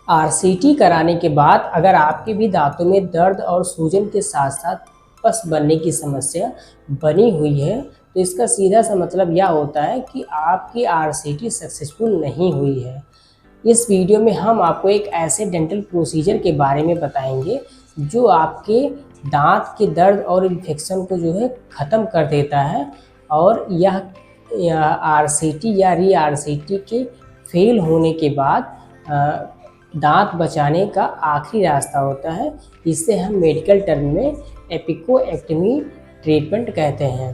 RCT कराने के बाद अगर आपके भी दांतों में दर्द और सूजन के साथ साथ पस बनने की समस्या बनी हुई है तो इसका सीधा सा मतलब यह होता है कि आपकी आरसीटी सक्सेसफुल नहीं हुई है। इस वीडियो में हम आपको एक ऐसे डेंटल प्रोसीजर के बारे में बताएंगे जो आपके दांत के दर्द और इन्फेक्शन को जो है ख़त्म कर देता है और यह आरसीटी या री आरसीटी के फेल होने के बाद दांत बचाने का आखिरी रास्ता होता है। इसे हम मेडिकल टर्म में एपिकोएक्टमी ट्रीटमेंट कहते हैं।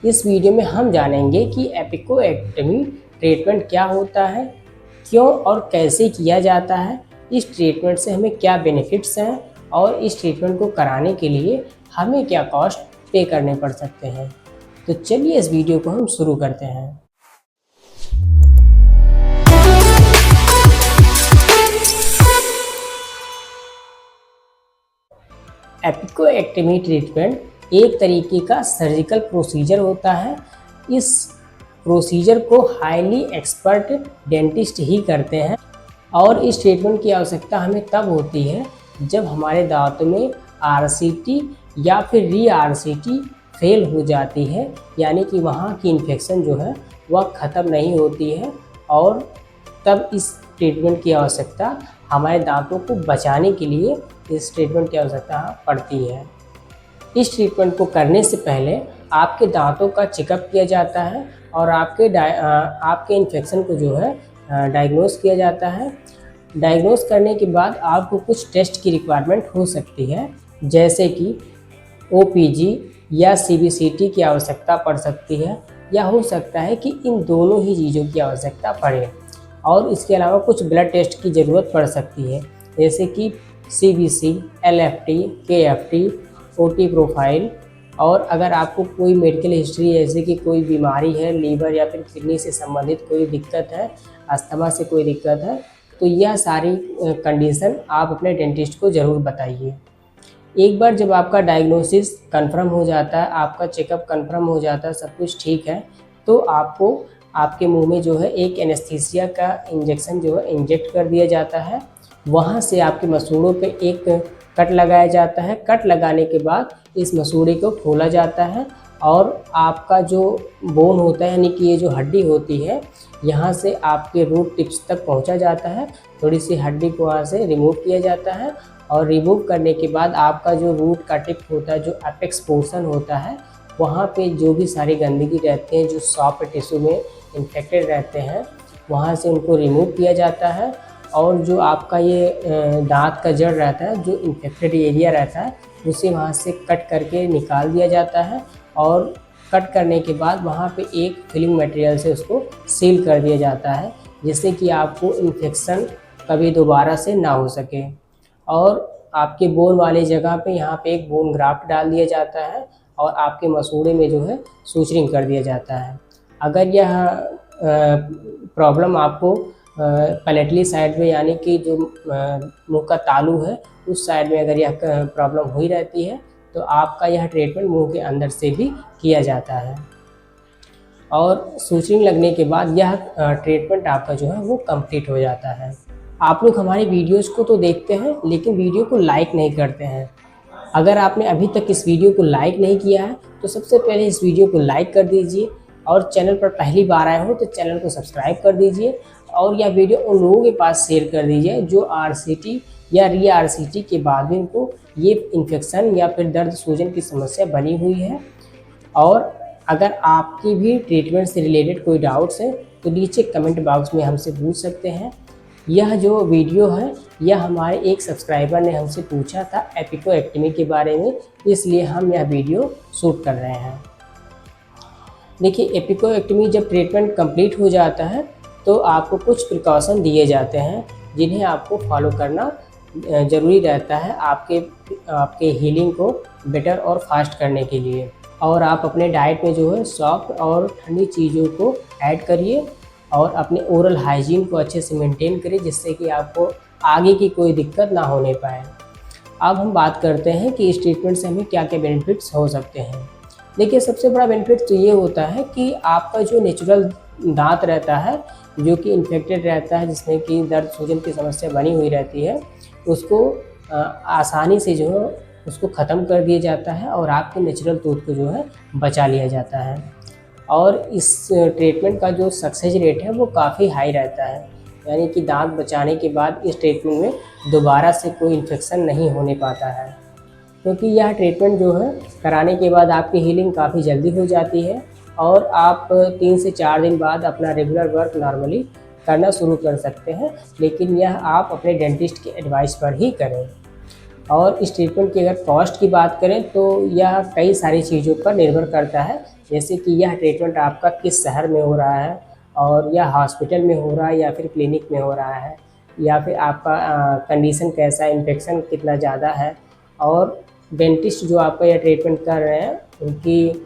इस वीडियो में हम जानेंगे कि एपिकोएक्टमी ट्रीटमेंट क्या होता है, क्यों और कैसे किया जाता है, इस ट्रीटमेंट से हमें क्या बेनिफिट्स हैं और इस ट्रीटमेंट को कराने के लिए हमें क्या कॉस्ट पे करने पड़ सकते हैं। तो चलिए इस वीडियो को हम शुरू करते हैं। एपिकोएक्टमी ट्रीटमेंट एक तरीके का सर्जिकल प्रोसीजर होता है। इस प्रोसीजर को हाईली एक्सपर्ट डेंटिस्ट ही करते हैं और इस ट्रीटमेंट की आवश्यकता हमें तब होती है जब हमारे दांतों में आरसीटी या फिर री आरसीटी फेल हो जाती है, यानी कि वहाँ की इन्फेक्शन जो है वह ख़त्म नहीं होती है और तब इस ट्रीटमेंट की आवश्यकता हमारे दांतों को बचाने के लिए इस ट्रीटमेंट की आवश्यकता पड़ती है। इस ट्रीटमेंट को करने से पहले आपके दांतों का चेकअप किया जाता है और आपके इन्फेक्शन को जो है डायग्नोस किया जाता है। डायग्नोस करने के बाद आपको कुछ टेस्ट की रिक्वायरमेंट हो सकती है, जैसे कि ओपीजी या सीबीसीटी की आवश्यकता पड़ सकती है, या हो सकता है कि इन दोनों ही चीज़ों की आवश्यकता पड़े। और इसके अलावा कुछ ब्लड टेस्ट की ज़रूरत पड़ सकती है, जैसे कि CBC, LFT, KFT, OT profile. और अगर आपको कोई मेडिकल हिस्ट्री जैसे कि कोई बीमारी है, लीवर या फिर किडनी से संबंधित कोई दिक्कत है, अस्थमा से कोई दिक्कत है, तो यह सारी कंडीशन आप अपने डेंटिस्ट को ज़रूर बताइए। एक बार जब आपका डायग्नोसिस कंफर्म हो जाता है, आपका चेकअप कंफर्म हो जाता है, सब कुछ ठीक है, तो आपको आपके मुंह में जो है एक एनेस्थीसिया का इंजेक्शन जो है इंजेक्ट कर दिया जाता है। वहाँ से आपके मसूड़ों पे एक कट लगाया जाता है। कट लगाने के बाद इस मसूड़े को खोला जाता है और आपका जो बोन होता है, यानी कि ये जो हड्डी होती है, यहाँ से आपके रूट टिप्स तक पहुँचा जाता है। थोड़ी सी हड्डी को वहाँ से रिमूव किया जाता है और रिमूव करने के बाद आपका जो रूट का टिप होता है, जो अपेक्स पोर्शन होता है, वहाँ पे जो भी सारी गंदगी रहती है, जो सॉफ्ट टिश्यू में इन्फेक्टेड रहते हैं, वहाँ से उनको रिमूव किया जाता है। और जो आपका ये दांत का जड़ रहता है, जो इन्फेक्टेड एरिया रहता है, उसे वहाँ से कट करके निकाल दिया जाता है और कट करने के बाद वहाँ पे एक फिलिंग मटेरियल से उसको सील कर दिया जाता है, जिससे कि आपको इन्फेक्शन कभी दोबारा से ना हो सके। और आपके बोन वाली जगह पे यहाँ पे एक बोन ग्राफ्ट डाल दिया जाता है और आपके मसूड़े में जो है सूचरिंग कर दिया जाता है। अगर यह प्रॉब्लम आपको पैलेटली साइड में, यानी कि जो मुंह का तालू है उस साइड में अगर यह प्रॉब्लम हुई रहती है, तो आपका यह ट्रीटमेंट मुंह के अंदर से भी किया जाता है। और सूचरिंग लगने के बाद यह ट्रीटमेंट आपका जो है वो कंप्लीट हो जाता है। आप लोग हमारी वीडियोस को तो देखते हैं, लेकिन वीडियो को लाइक नहीं करते हैं। अगर आपने अभी तक इस वीडियो को लाइक नहीं किया है तो सबसे पहले इस वीडियो को लाइक कर दीजिए और चैनल पर पहली बार आए हो तो चैनल को सब्सक्राइब कर दीजिए और यह वीडियो उन लोगों के पास शेयर कर दीजिए जो आरसीटी या री आरसीटी के बाद भी उनको ये इन्फेक्शन या फिर दर्द सूजन की समस्या बनी हुई है। और अगर आपकी भी ट्रीटमेंट से रिलेटेड कोई डाउट्स हैं तो नीचे कमेंट बॉक्स में हमसे पूछ सकते हैं। यह जो वीडियो है यह हमारे एक सब्सक्राइबर ने हमसे पूछा था एपिकोएक्टमी के बारे में, इसलिए हम यह वीडियो शूट कर रहे हैं। देखिए, एपिकोएक्टमी जब ट्रीटमेंट कंप्लीट हो जाता है तो आपको कुछ प्रिकॉशन दिए जाते हैं जिन्हें आपको फॉलो करना ज़रूरी रहता है आपके हीलिंग को बेटर और फास्ट करने के लिए। और आप अपने डाइट में जो है सॉफ्ट और ठंडी चीज़ों को ऐड करिए और अपने ओरल हाइजीन को अच्छे से मेंटेन करिए, जिससे कि आपको आगे की कोई दिक्कत ना होने पाए। अब हम बात करते हैं कि इस ट्रीटमेंट से हमें क्या क्या बेनिफिट्स हो सकते हैं। देखिए, सबसे बड़ा बेनिफिट तो ये होता है कि आपका जो नेचुरल दांत रहता है जो कि इन्फेक्टेड रहता है, जिसमें कि दर्द सूजन की समस्या बनी हुई रहती है, उसको आसानी से जो है उसको ख़त्म कर दिया जाता है और आपके नेचुरल टूथ को जो है बचा लिया जाता है। और इस ट्रीटमेंट का जो सक्सेस रेट है वो काफ़ी हाई रहता है, यानी कि दांत बचाने के बाद इस ट्रीटमेंट में दोबारा से कोई इन्फेक्शन नहीं होने पाता है, क्योंकि यह ट्रीटमेंट जो है कराने के बाद आपकी हीलिंग काफ़ी जल्दी हो जाती है और आप 3 से 4 दिन बाद अपना रेगुलर वर्क नॉर्मली करना शुरू कर सकते हैं, लेकिन यह आप अपने डेंटिस्ट की एडवाइस पर ही करें। और इस ट्रीटमेंट की अगर कॉस्ट की बात करें तो यह कई सारी चीज़ों पर निर्भर करता है, जैसे कि यह ट्रीटमेंट आपका किस शहर में हो रहा है और यह हॉस्पिटल में हो रहा है या फिर क्लिनिक में हो रहा है, या फिर आपका कंडीशन कैसा है, इन्फेक्शन कितना ज़्यादा है, और डेंटिस्ट जो आपका यह ट्रीटमेंट कर रहे हैं उनकी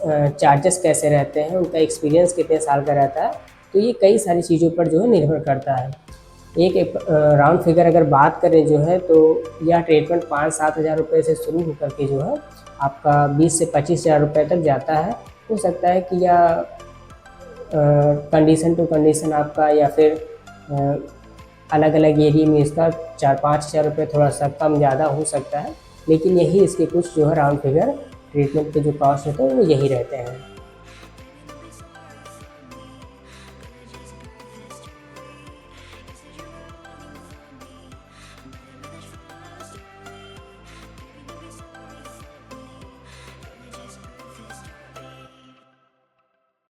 चार्जेस कैसे रहते हैं, उनका एक्सपीरियंस कितने साल का रहता है। तो ये कई सारी चीज़ों पर जो है निर्भर करता है। एक राउंड फिगर अगर बात करें जो है, तो यह ट्रीटमेंट 5-7 हज़ार रुपये से शुरू होकर के जो है आपका 20 से 25 हज़ार रुपये तक जाता है। हो सकता है कि यह कंडीशन टू कंडीशन आपका या फिर अलग अलग एरिया में इसका 4-5 हज़ार रुपये थोड़ा सा कम ज़्यादा हो सकता है, लेकिन यही इसके कुछ जो है राउंड फिगर ट्रीटमेंट के जो कॉस्ट होते हैं वो यही रहते हैं।